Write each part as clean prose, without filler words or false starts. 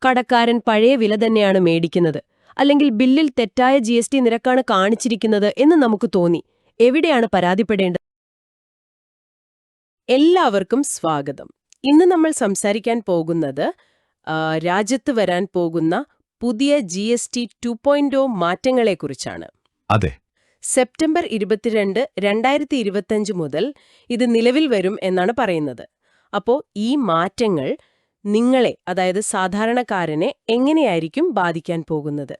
കടക്കാരൻ പഴയ വില തന്നെയാണ് മേടിക്കുന്നത്, അല്ലെങ്കിൽ ബില്ലിൽ തെറ്റായ GST നിരക്കാണ് കാണിച്ചിരിക്കുന്നത് എന്ന് നമുക്ക് തോന്നി. എവിടെയാണ് പരാതിപ്പെടേണ്ടത്? എല്ലാവർക്കും സ്വാഗതം. ഇന്ന് നമ്മൾ സംസാരിക്കാൻ പോകുന്നത് രാജ്യത്ത് വരാൻ പോകുന്ന പുതിയ GST 2.0 മാറ്റങ്ങളെക്കുറിച്ചാണ്. അതെ, സെപ്റ്റംബർ 22, 2025 മുതൽ ഇത് നിലവിൽ വരും എന്നാണ് പറയുന്നത്. അപ്പോൾ ഈ മാറ്റങ്ങൾ നിങ്ങളെ, അതായത് സാധാരണക്കാരനെ, എങ്ങനെയായിരിക്കും ബാധിക്കാൻ പോകുന്നത്?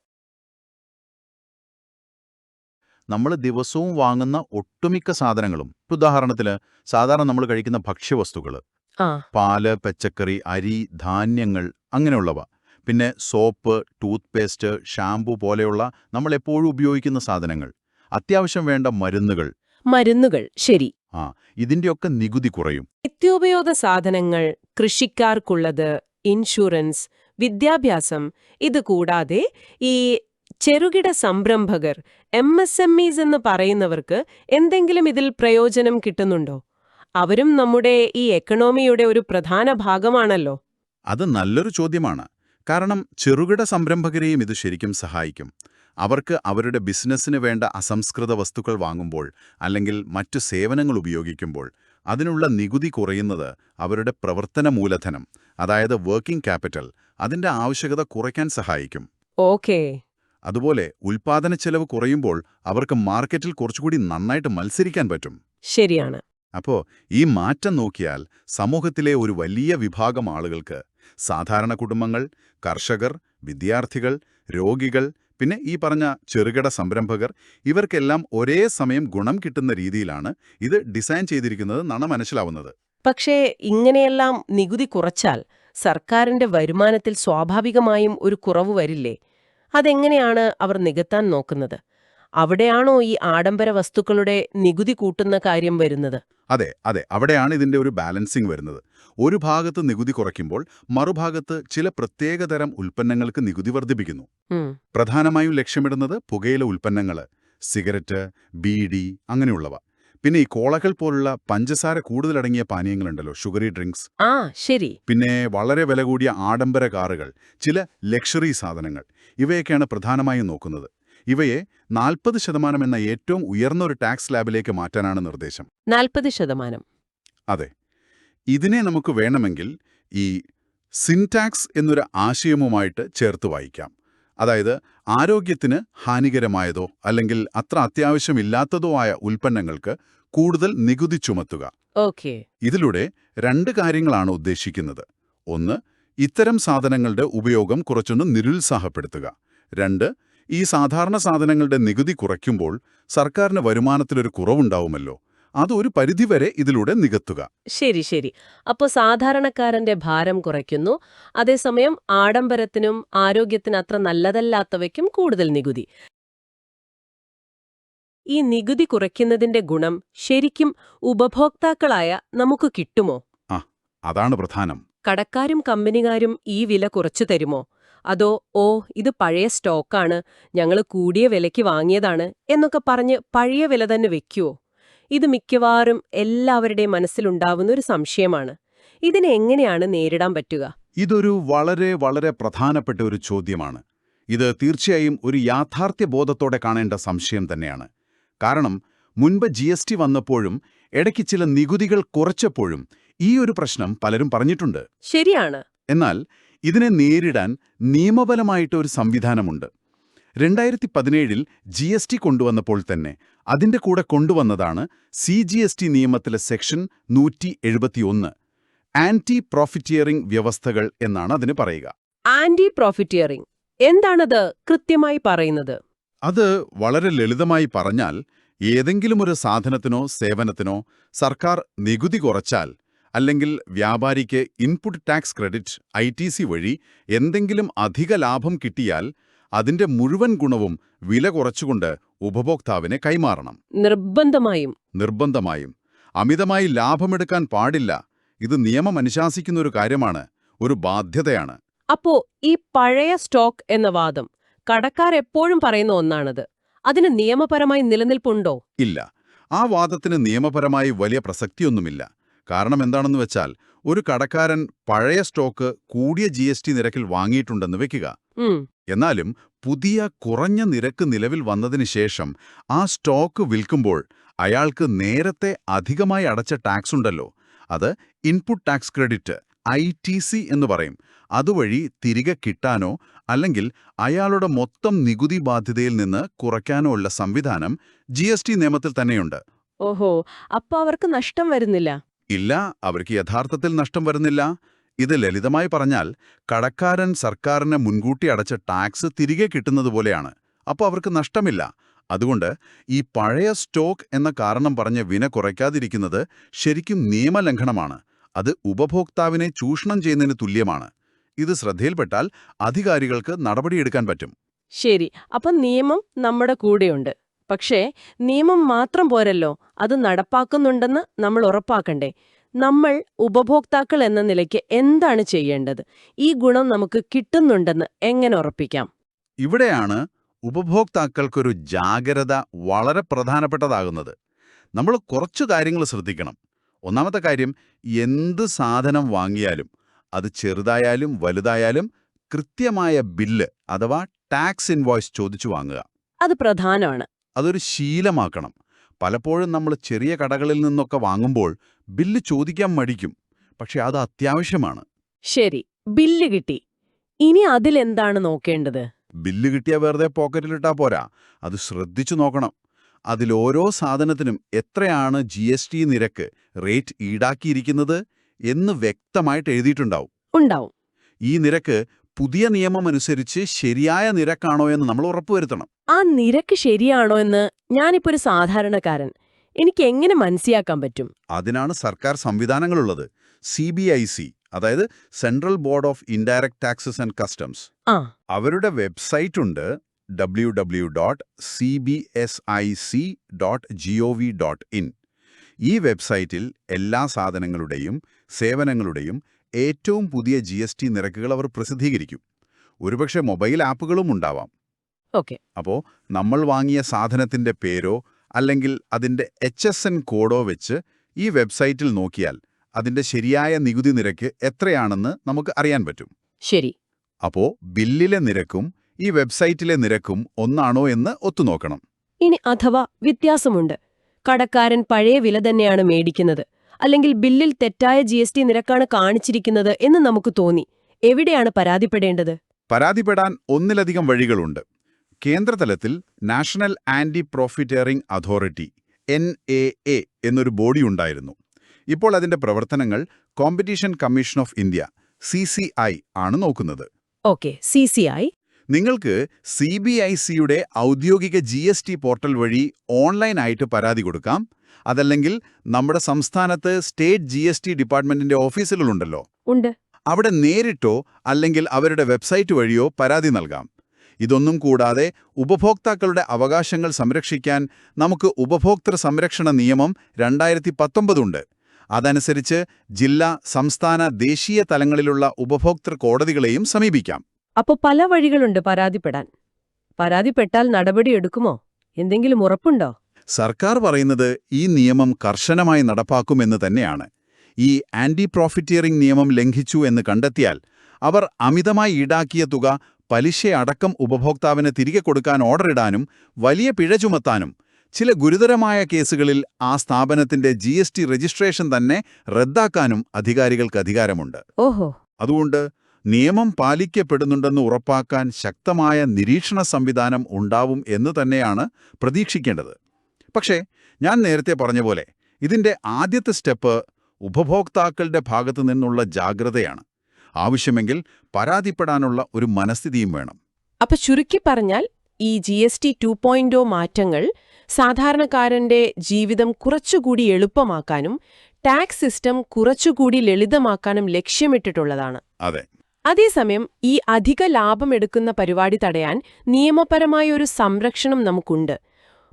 നമ്മൾ ദിവസവും വാങ്ങുന്ന ഒട്ടുമിക്ക സാധനങ്ങളും, ഉദാഹരണത്തിന് സാധാരണ നമ്മൾ കഴിക്കുന്ന ഭക്ഷ്യവസ്തുക്കൾ, ആ പാല്, പച്ചക്കറി, അരി, ധാന്യങ്ങൾ, അങ്ങനെയുള്ളവ, പിന്നെ സോപ്പ്, ടൂത്ത് പേസ്റ്റ്, ഷാംപൂ പോലെയുള്ള നമ്മൾ എപ്പോഴും ഉപയോഗിക്കുന്ന സാധനങ്ങൾ, അത്യാവശ്യം വേണ്ട മരുന്നുകൾ, ശരി. ഇതിന്റെയൊക്കെ നികുതി കുറയും. നിത്യോപയോഗ സാധനങ്ങൾ, കൃഷിക്കാർക്കുള്ളത്, ഇൻഷുറൻസ്, വിദ്യാഭ്യാസം, ഇത് കൂടാതെ ഈ ചെറുകിട സംരംഭകർ, MSMEs എന്ന് പറയുന്നവർക്ക് എന്തെങ്കിലും ഇതിൽ പ്രയോജനം കിട്ടുന്നുണ്ടോ? അവരും നമ്മുടെ ഈ എക്കണോമിയുടെ ഒരു പ്രധാന ഭാഗമാണല്ലോ. അത് നല്ലൊരു ചോദ്യമാണ്. കാരണം ചെറുകിട സംരംഭകരെയും ഇത് ശരിക്കും സഹായിക്കും. അവർക്ക് അവരുടെ ബിസിനസ്സിന് വേണ്ട അസംസ്കൃത വസ്തുക്കൾ വാങ്ങുമ്പോൾ അല്ലെങ്കിൽ മറ്റു സേവനങ്ങൾ ഉപയോഗിക്കുമ്പോൾ അതിനുള്ള നികുതി കുറയുന്നത് അവരുടെ പ്രവർത്തന മൂലധനം, അതായത് വർക്കിംഗ് ക്യാപിറ്റൽ, അതിന്റെ ആവശ്യകത കുറയ്ക്കാൻ സഹായിക്കും. ഓക്കേ. അതുപോലെ ഉൽപാദനച്ചെലവ് കുറയുമ്പോൾ അവർക്ക് മാർക്കറ്റിൽ കുറച്ചുകൂടി നന്നായിട്ട് മത്സരിക്കാൻ പറ്റും. ശരിയാണ്. അപ്പോൾ ഈ മാറ്റം നോക്കിയാൽ സമൂഹത്തിലെ ഒരു വലിയ വിഭാഗം ആളുകൾക്ക്, സാധാരണ കുടുംബങ്ങൾ, കർഷകർ, വിദ്യാർത്ഥികൾ, രോഗികൾ, പിന്നെ ഈ പറഞ്ഞ ചെറുകിട സംരംഭകർ, ഇവർക്കെല്ലാം ഒരേ സമയം ഗുണം കിട്ടുന്ന രീതിയിലാണ് ഇത് ഡിസൈൻ ചെയ്തിരിക്കുന്നതെന്നാണ് മനസ്സിലാവുന്നത്. പക്ഷേ ഇങ്ങനെയെല്ലാം നികുതി കുറച്ചാൽ സർക്കാരിന്റെ വരുമാനത്തിൽ സ്വാഭാവികമായും ഒരു കുറവ് വരില്ലേ? അതെങ്ങനെയാണ് അവർ നികത്താൻ നോക്കുന്നത്? അവിടെയാണോ ഈ ആഡംബര വസ്തുക്കളുടെ നികുതി കൂട്ടുന്ന കാര്യം വരുന്നത്? അതെ, അവിടെയാണ് ഇതിന്റെ ഒരു ബാലൻസിംഗ് വരുന്നത്. ഒരു ഭാഗത്ത് നികുതി കുറയ്ക്കുമ്പോൾ മറുഭാഗത്ത് ചില പ്രത്യേകതരം ഉൽപ്പന്നങ്ങൾക്ക് നികുതി വർദ്ധിപ്പിക്കുന്നു. പ്രധാനമായും ലക്ഷ്യമിടുന്നത് പുകയില ഉൽപ്പന്നങ്ങൾ, സിഗരറ്റ്, ബീഡി, അങ്ങനെയുള്ളവ. പിന്നെ ഈ കോളകൾ പോലുള്ള പഞ്ചസാര കൂടുതലടങ്ങിയ പാനീയങ്ങളുണ്ടല്ലോ, ഷുഗറി ഡ്രിങ്ക്സ്. ശരി. പിന്നെ വളരെ വില കൂടിയ ആഡംബര കാറുകൾ, ചില ലക്ഷറി സാധനങ്ങൾ, ഇവയൊക്കെയാണ് പ്രധാനമായും നോക്കുന്നത്. ഇവയെ 40% എന്ന ഏറ്റവും ഉയർന്ന ഒരു ടാക്സ് സ്ലാബിലേക്ക് മാറ്റാനാണ് നിർദ്ദേശം. 40%? അതെ. ഇതിനെ നമുക്ക് വേണമെങ്കിൽ ഈ സിൻടാക്സ് എന്നൊരു ആശയവുമായിട്ട് ചേർത്ത് വായിക്കാം. അതായത് ആരോഗ്യത്തിന് ഹാനികരമായതോ അല്ലെങ്കിൽ അത്ര അത്യാവശ്യമില്ലാത്തതോ ആയ ഉൽപ്പന്നങ്ങൾക്ക് കൂടുതൽ നികുതി ചുമത്തുക. ഓക്കേ. ഇതിലൂടെ രണ്ട് കാര്യങ്ങളാണ് ഉദ്ദേശിക്കുന്നത്. ഒന്ന്, ഇത്തരം സാധനങ്ങളുടെ ഉപയോഗം കുറച്ചൊന്ന് നിരുത്സാഹപ്പെടുത്തുക. രണ്ട്, ഈ സാധാരണ സാധനങ്ങളുടെ നികുതി കുറയ്ക്കുമ്പോൾ സർക്കാരിന് വരുമാനത്തിലൊരു കുറവുണ്ടാവുമല്ലോ, അതൊരു പരിധിവരെ ഇതിലൂടെ നികത്തുക. ശരി. അപ്പോൾ സാധാരണക്കാരന്റെ ഭാരം കുറയ്ക്കുന്നു, അതേസമയം ആഡംബരത്തിനും ആരോഗ്യത്തിന് അത്ര നല്ലതല്ലാത്തവയ്ക്കും കൂടുതൽ നികുതി. ഈ നികുതി കുറയ്ക്കുന്നതിന്റെ ഗുണം ശരിക്കും ഉപഭോക്താക്കളായ നമുക്ക് കിട്ടുമോ? അതാണ് പ്രധാനം. കടക്കാരും കമ്പനിക്കാരും ഈ വില കുറച്ചു തരുമോ? അതോ ഇത് പഴയ സ്റ്റോക്കാണ്, ഞങ്ങൾ കൂടിയ വിലയ്ക്ക് വാങ്ങിയതാണ് എന്നൊക്കെ പറഞ്ഞ് പഴയ വില തന്നെ വെക്കുവോ? ഇത് മിക്കവാറും എല്ലാവരുടെയും മനസ്സിലുണ്ടാവുന്ന ഒരു സംശയമാണ്. ഇതിനെ എങ്ങനെയാണ് നേരിടാൻ പറ്റുക? ഇതൊരു വളരെ വളരെ പ്രധാനപ്പെട്ട ഒരു ചോദ്യമാണ്. ഇത് തീർച്ചയായും ഒരു യാഥാർത്ഥ്യബോധത്തോടെ കാണേണ്ട സംശയം തന്നെയാണ്. കാരണം മുൻപ് GST വന്നപ്പോഴും ഇടയ്ക്ക് ചില നികുതികൾ കുറച്ചപ്പോഴും ഈ ഒരു പ്രശ്നം പലരും പറഞ്ഞിട്ടുണ്ട്. ശരിയാണ്. എന്നാൽ ഇതിനെ നേരിടാൻ നിയമപരമായിട്ട് ഒരു സംവിധാനമുണ്ട്. 2017 GST കൊണ്ടുവന്നപ്പോൾ തന്നെ അതിന്റെ കൂടെ കൊണ്ടുവന്നതാണ് CGST നിയമത്തിലെ സെക്ഷൻ 171, ആന്റി പ്രോഫിറ്റിയറിംഗ് വ്യവസ്ഥകൾ എന്നാണ് അതിന് പറയുക. ആന്റി പ്രോഫിറ്റിയറിംഗ് എന്താണത് കൃത്യമായി പറയുന്നത്? അത് വളരെ ലളിതമായി പറഞ്ഞാൽ, ഏതെങ്കിലും ഒരു സാധനത്തിനോ സേവനത്തിനോ സർക്കാർ നികുതി കുറച്ചാൽ, അല്ലെങ്കിൽ വ്യാപാരിക്ക് ഇൻപുട്ട് ടാക്സ് ക്രെഡിറ്റ് ITC വഴി എന്തെങ്കിലും അധിക ലാഭം കിട്ടിയാൽ അതിന്റെ മുഴുവൻ ഗുണവും വില കുറച്ചുകൊണ്ട് ഉപഭോക്താവിനെ കൈമാറണം. നിർബന്ധമായും. അമിതമായി ലാഭമെടുക്കാൻ പാടില്ല. ഇത് നിയമം അനുശാസിക്കുന്ന ഒരു കാര്യമാണ്, ഒരു ബാധ്യതയാണ്. അപ്പോ ഈ പഴയ സ്റ്റോക്ക് എന്ന വാദം കടക്കാർ എപ്പോഴും പറയുന്ന ഒന്നാണത്. അതിന് നിയമപരമായി നിലനിൽപ്പുണ്ടോ? ഇല്ല. ആ വാദത്തിന് നിയമപരമായി വലിയ പ്രസക്തിയൊന്നുമില്ല. കാരണം എന്താണെന്ന് വെച്ചാൽ, ഒരു കടക്കാരൻ പഴയ സ്റ്റോക്ക് കൂടിയ GST നിരക്കിൽ വാങ്ങിയിട്ടുണ്ടെന്ന് വെക്കുക. ഉം, എന്നാലും പുതിയ കുറഞ്ഞ നിരക്ക് നിലവിൽ വന്നതിന് ശേഷം ആ സ്റ്റോക്ക് വിൽക്കുമ്പോൾ അയാൾക്ക് നേരത്തെ അധികമായി അടച്ച ടാക്സ് ഉണ്ടല്ലോ, അത് ഇൻപുട്ട് ടാക്സ് ക്രെഡിറ്റ് ITC എന്ന് പറയും. അതുവഴി തിരികെ കിട്ടാനോ അല്ലെങ്കിൽ അയാളുടെ മൊത്തം നികുതി ബാധ്യതയിൽ നിന്ന് കുറയ്ക്കാനോ ഉള്ള സംവിധാനം GST നിയമത്തിൽ തന്നെയുണ്ട്. ഓഹോ, അപ്പൊ അവർക്ക് നഷ്ടം വരുന്നില്ല. ഇല്ല, അവർക്ക് യഥാർത്ഥത്തിൽ നഷ്ടം വരുന്നില്ല. ഇത് ലളിതമായി പറഞ്ഞാൽ കടക്കാരൻ സർക്കാരിന് മുൻകൂട്ടി അടച്ച ടാക്സ് തിരികെ കിട്ടുന്നതുപോലെയാണ്. അപ്പോൾ അവർക്ക് നഷ്ടമില്ല. അതുകൊണ്ട് ഈ പഴയ സ്റ്റോക്ക് എന്ന കാരണം പറഞ്ഞ് വില കുറയ്ക്കാതിരിക്കുന്നത് ശരിക്കും നിയമലംഘനമാണ്. അത് ഉപഭോക്താവിനെ ചൂഷണം ചെയ്യുന്നതിന് തുല്യമാണ്. ഇത് ശ്രദ്ധയിൽപ്പെട്ടാൽ അധികാരികൾക്ക് നടപടിയെടുക്കാൻ പറ്റും. ശരി, അപ്പൊ നിയമം നമ്മുടെ കൂടെയുണ്ട്. പക്ഷേ നിയമം മാത്രം പോരല്ലോ, അത് നടപ്പാക്കുന്നുണ്ടെന്ന് നമ്മൾ ഉറപ്പാക്കണ്ടേ? നമ്മൾ ഉപഭോക്താക്കൾ എന്ന നിലയ്ക്ക് എന്താണ് ചെയ്യേണ്ടത്? ഈ ഗുണം നമുക്ക് കിട്ടുന്നുണ്ടെന്ന് എങ്ങനെ ഉറപ്പിക്കാം? ഇവിടെയാണ് ഉപഭോക്താക്കൾക്കൊരു ജാഗ്രത വളരെ പ്രധാനപ്പെട്ടതാകുന്നത്. നമ്മൾ കുറച്ചു കാര്യങ്ങൾ ശ്രദ്ധിക്കണം. ഒന്നാമത്തെ കാര്യം, എന്ത് സാധനം വാങ്ങിയാലും അത് ചെറുതായാലും വലുതായാലും കൃത്യമായ ബില്ല് അഥവാ ടാക്സ് ഇൻവോയ്സ് ചോദിച്ചു വാങ്ങുക. അത് പ്രധാനമാണ്. അതൊരു ശീലമാക്കണം. പലപ്പോഴും നമ്മൾ ചെറിയ കടകളിൽ നിന്നൊക്കെ വാങ്ങുമ്പോൾ ബില്ല് ചോദിക്കാൻ മടിക്കും. പക്ഷെ അത് അത്യാവശ്യമാണ്. ശരി, ബില്ല് കിട്ടി. ഇനി അതിലെന്താണ് നോക്കേണ്ടത്? ബില്ല് കിട്ടിയ വെറുതെ പോക്കറ്റിലിട്ടാ പോരാ, അത് ശ്രദ്ധിച്ചു നോക്കണം. അതിലോരോ സാധനത്തിനും എത്രയാണ് GST നിരക്ക് റേറ്റ് ഈടാക്കിയിരിക്കുന്നത് എന്ന് വ്യക്തമായിട്ട് എഴുതിയിട്ടുണ്ടാവും. ഉണ്ടാവും. ഈ നിരക്ക് പുതിയ നിയമമനുസരിച്ച് ശരിയായ നിരക്കാണോ എന്ന് നമ്മൾ ഉറപ്പുവരുത്തണം. ആ നിരക്ക് ശരിയാണോ എന്ന് ഞാനിപ്പോ ഒരു സാധാരണക്കാരൻ, എനിക്ക് എങ്ങനെ മനസ്സിലാക്കാൻ പറ്റും? അതിനാണ് സർക്കാർ സംവിധാനങ്ങളുള്ളത്. CBIC, അതായത് central board of indirect taxes and customs. ആ, അവരുടെ വെബ്സൈറ്റ് ഉണ്ട്, www.cbsic.gov.in. ഈ വെബ്സൈറ്റിൽ എല്ലാ സാധനങ്ങളുടെയും സേവനങ്ങളുടെയും ഏറ്റവും പുതിയ GST നിരക്കുകൾ അവർ പ്രസിദ്ധീകരിക്കും. ഒരുപക്ഷെ മൊബൈൽ ആപ്പുകളും ഉണ്ടാവാം. ഓക്കെ. അപ്പോൾ നമ്മൾ വാങ്ങിയ സാധനത്തിന്റെ പേരോ അല്ലെങ്കിൽ അതിന്റെ HSN കോഡോ വെച്ച് ഈ വെബ്സൈറ്റിൽ നോക്കിയാൽ അതിന്റെ ശരിയായ നികുതി നിരക്ക് എത്രയാണെന്ന് നമുക്ക് അറിയാൻ പറ്റും. ശരി. അപ്പോൾ ബില്ലിലെ നിരക്കും ഈ വെബ്സൈറ്റിലെ നിരക്കും ഒന്നാണോ എന്ന് ഒത്തുനോക്കണം. ഇനി അഥവാ വ്യത്യാസമുണ്ട്, കടക്കാരൻ പഴയ വില തന്നെയാണ് മേടിക്കുന്നത്, അല്ലെങ്കിൽ ബില്ലിൽ തെറ്റായ GST നിരക്കാണ് കാണിച്ചിരിക്കുന്നത് എന്ന് നമുക്ക് തോന്നി, എവിടെയാണ് പരാതിപ്പെടേണ്ടത്? പരാതിപ്പെടാൻ ഒന്നിലധികം വഴികളുണ്ട്. കേന്ദ്രതലത്തിൽ national anti profiteering authority NAA എന്നൊരു ബോഡി ഉണ്ടായിരുന്നു. ഇപ്പോൾ അതിന്റെ പ്രവർത്തനങ്ങൾ competition commission of India CCI ആണ് നോക്കുന്നത്. Okay, CCI. നിങ്ങൾക്ക് CBICയുടെ ഔദ്യോഗിക GST പോർട്ടൽ വഴി ഓൺലൈനായിട്ട് പരാതി കൊടുക്കാം. അതല്ലെങ്കിൽ നമ്മുടെ സംസ്ഥാനത്ത് സ്റ്റേറ്റ് GST ഡിപ്പാർട്ട്മെന്റിന്റെ ഓഫീസുകളുണ്ടല്ലോ, ഉണ്ട്. അവിടെ നേരിട്ടോ അല്ലെങ്കിൽ അവരുടെ വെബ്സൈറ്റ് വഴിയോ പരാതി നൽകാം. ഇതൊന്നും കൂടാതെ ഉപഭോക്താക്കളുടെ അവകാശങ്ങൾ സംരക്ഷിക്കാൻ നമുക്ക് ഉപഭോക്തൃ സംരക്ഷണ നിയമം 2019 ഉണ്ട്. അതനുസരിച്ച് ജില്ലാ, സംസ്ഥാന, ദേശീയ തലങ്ങളിലുള്ള ഉപഭോക്തൃ കോടതികളെയും സമീപിക്കാം. അപ്പോൾ പല വഴികളുണ്ട് പരാതിപ്പെടാൻ. പരാതിപ്പെട്ടാൽ നടപടിയെടുക്കുമോ? എന്തെങ്കിലും ഉറപ്പുണ്ടോ? സർക്കാർ പറയുന്നത് ഈ നിയമം കർശനമായി നടപ്പാക്കുമെന്ന് തന്നെയാണ്. ഈ ആന്റി പ്രോഫിറ്റിയറിംഗ് നിയമം ലംഘിച്ചു എന്ന് കണ്ടെത്തിയാൽ അവർ അമിതമായി ഈടാക്കിയ തുക പലിശയടക്കം ഉപഭോക്താവിന് തിരികെ കൊടുക്കാൻ ഓർഡറിടാനും വലിയ പിഴ ചുമത്താനും, ചില ഗുരുതരമായ കേസുകളിൽ ആ സ്ഥാപനത്തിന്റെ GST രജിസ്ട്രേഷൻ തന്നെ റദ്ദാക്കാനും അധികാരികൾക്ക് അധികാരമുണ്ട്. ഓഹോ. അതുകൊണ്ട് നിയമം പാലിക്കപ്പെടുന്നുണ്ടെന്ന് ഉറപ്പാക്കാൻ ശക്തമായ നിരീക്ഷണ സംവിധാനം ഉണ്ടാവും എന്ന് തന്നെയാണ് പ്രതീക്ഷിക്കേണ്ടത്. പക്ഷേ ഞാൻ നേരത്തെ പറഞ്ഞ പോലെ ഇതിന്റെ ആദ്യത്തെ സ്റ്റെപ്പ് ഉപഭോക്താക്കളുടെ ഭാഗത്തു നിന്നുള്ള ജാഗ്രതയാണ്. ആവശ്യമെങ്കിൽ പരാതിപ്പെടാനുള്ള ഒരു മനസ്ഥിതിയും വേണം. അപ്പൊ ചുരുക്കി പറഞ്ഞാൽ ഈ GST 2.0 മാറ്റങ്ങൾ സാധാരണക്കാരന്റെ ജീവിതം കുറച്ചുകൂടി എളുപ്പമാക്കാനും ടാക്സ് സിസ്റ്റം കുറച്ചുകൂടി ലളിതമാക്കാനും ലക്ഷ്യമിട്ടിട്ടുള്ളതാണ്. അതെ. അതേസമയം ഈ അധിക ലാഭം എടുക്കുന്ന പരിപാടി തടയാൻ നിയമപരമായ ഒരു സംരക്ഷണം നമുക്കുണ്ട്.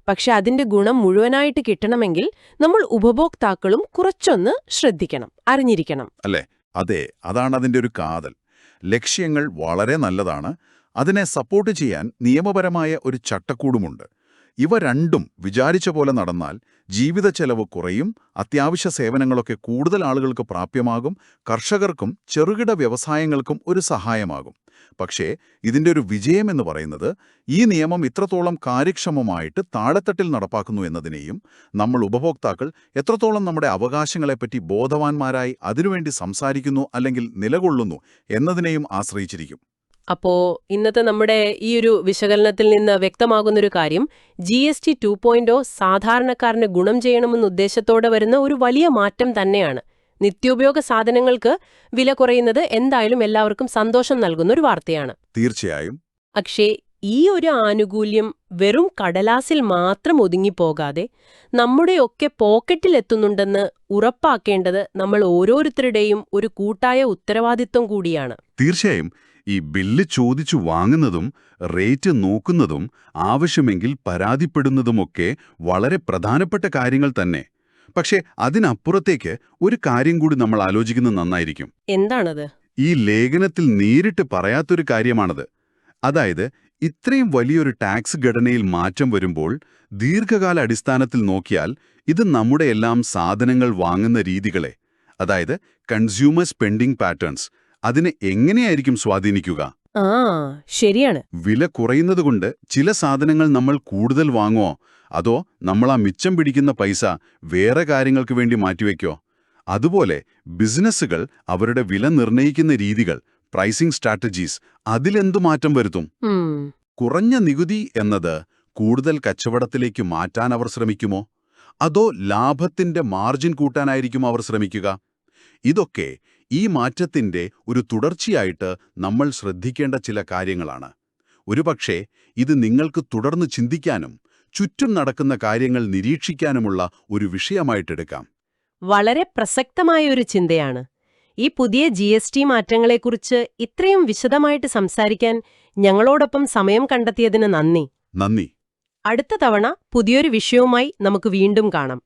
പക്ഷെ അതിന്റെ ഗുണം മുഴുവനായിട്ട് കിട്ടണമെങ്കിൽ നമ്മൾ ഉപഭോക്താക്കളും കുറച്ചൊന്ന് ശ്രദ്ധിക്കണം, അറിഞ്ഞിരിക്കണം. അല്ലേ? അതെ, അതാണ് അതിൻ്റെ ഒരു കാതൽ. ലക്ഷ്യങ്ങൾ വളരെ നല്ലതാണ്. അതിനെ സപ്പോർട്ട് ചെയ്യാൻ നിയമപരമായ ഒരു ചട്ടക്കൂടുമുണ്ട്. ഇവ രണ്ടും വിചാരിച്ച പോലെ നടന്നാൽ ജീവിത ചെലവ് കുറയും, അത്യാവശ്യ സേവനങ്ങളൊക്കെ കൂടുതൽ ആളുകൾക്ക് പ്രാപ്യമാകും, കർഷകർക്കും ചെറുകിട വ്യവസായങ്ങൾക്കും ഒരു സഹായമാകും. പക്ഷേ ഇതിന്റെ ഒരു വിജയമെന്ന് പറയുന്നത് ഈ നിയമം ഇത്രത്തോളം കാര്യക്ഷമമായിട്ട് താഴെത്തട്ടിൽ നടപ്പാക്കുന്നു എന്നതിനെയും നമ്മൾ ഉപഭോക്താക്കൾ എത്രത്തോളം നമ്മുടെ അവകാശങ്ങളെപ്പറ്റി ബോധവാന്മാരായി അതിനുവേണ്ടി സംസാരിക്കുന്നു അല്ലെങ്കിൽ നിലകൊള്ളുന്നു എന്നതിനെയും ആശ്രയിച്ചിരിക്കും. അപ്പോ ഇന്നത്തെ നമ്മുടെ ഈ ഒരു വിശകലനത്തിൽ നിന്ന് വ്യക്തമാകുന്നൊരു കാര്യം GST 2.0 സാധാരണക്കാരന് ഗുണം ചെയ്യണമെന്ന ഉദ്ദേശത്തോടെ വരുന്ന ഒരു വലിയ മാറ്റം തന്നെയാണ്. നിത്യോപയോഗ സാധനങ്ങൾക്ക് വില കുറയുന്നത് എന്തായാലും എല്ലാവർക്കും സന്തോഷം നൽകുന്ന ഒരു വാർത്തയാണ്. തീർച്ചയായും. പക്ഷേ ഈ ഒരു ആനുകൂല്യം വെറും കടലാസിൽ മാത്രം ഒതുങ്ങിപ്പോകാതെ നമ്മുടെയൊക്കെ പോക്കറ്റിലെത്തുന്നുണ്ടെന്ന് ഉറപ്പാക്കേണ്ടത് നമ്മൾ ഓരോരുത്തരുടെയും ഒരു കൂട്ടായ ഉത്തരവാദിത്വം കൂടിയാണ്. തീർച്ചയായും. ഈ ബില്ല് ചോദിച്ചു വാങ്ങുന്നതും റേറ്റ് നോക്കുന്നതും ആവശ്യമെങ്കിൽ പരാതിപ്പെടുന്നതുമൊക്കെ വളരെ പ്രധാനപ്പെട്ട കാര്യങ്ങൾ തന്നെ. പക്ഷേ അതിനപ്പുറത്തേക്ക് ഒരു കാര്യം കൂടി നമ്മൾ ആലോചിക്കുന്നത് നന്നായിരിക്കും. എന്താണത്? ഈ ലേഖനത്തിൽ നേരിട്ട് പറയാത്തൊരു കാര്യമാണത്. അതായത് ഇത്രയും വലിയൊരു ടാക്സ് ഘടനയിൽ മാറ്റം വരുമ്പോൾ ദീർഘകാല അടിസ്ഥാനത്തിൽ നോക്കിയാൽ ഇത് നമ്മുടെ എല്ലാം സാധനങ്ങൾ വാങ്ങുന്ന രീതികളെ, അതായത് കൺസ്യൂമർ സ്പെൻഡിംഗ് പാറ്റേൺസ്, അതിനെ എങ്ങനെയായിരിക്കും സ്വാധീനിക്കുക? ശരിയാണ്. വില കുറയുന്നതുകൊണ്ട് ചില സാധനങ്ങൾ നമ്മൾ കൂടുതൽ വാങ്ങുമോ, അതോ നമ്മൾ ആ മിച്ചം പിടിക്കുന്ന പൈസ വേറെ കാര്യങ്ങൾക്ക് വേണ്ടി മാറ്റിവെക്കോ? അതുപോലെ ബിസിനസ്സുകൾ അവരുടെ വില നിർണ്ണയിക്കുന്ന രീതികൾ, പ്രൈസിംഗ് സ്ട്രാറ്റജീസ്, അതിലെന്തു മാറ്റം വരുത്തും? കുറഞ്ഞ നികുതി എന്നത് കൂടുതൽ കച്ചവടത്തിലേക്ക് മാറ്റാൻ അവർ ശ്രമിക്കുമോ, അതോ ലാഭത്തിന്റെ മാർജിൻ കൂട്ടാനായിരിക്കും അവർ ശ്രമിക്കുക? ഇതൊക്കെ ഈ മാറ്റത്തിന്റെ ഒരു തുടർച്ചയായിട്ട് നമ്മൾ ശ്രദ്ധിക്കേണ്ട ചില കാര്യങ്ങളാണ്. ഒരുപക്ഷേ ഇത് നിങ്ങൾക്ക് തുടർന്ന് ചിന്തിക്കാനും ചുറ്റും നടക്കുന്ന കാര്യങ്ങൾ നിരീക്ഷിക്കാനുമുള്ള ഒരു വിഷയമായിട്ടെടുക്കാം. വളരെ പ്രസക്തമായ ഒരു ചിന്തയാണ്. ഈ പുതിയ GST മാറ്റങ്ങളെക്കുറിച്ച് ഇത്രയും വിശദമായിട്ട് സംസാരിക്കാൻ ഞങ്ങളോടൊപ്പം സമയം കണ്ടെത്തിയതിന് നന്ദി. നന്ദി. അടുത്ത തവണ പുതിയൊരു വിഷയവുമായി നമുക്ക് വീണ്ടും കാണാം.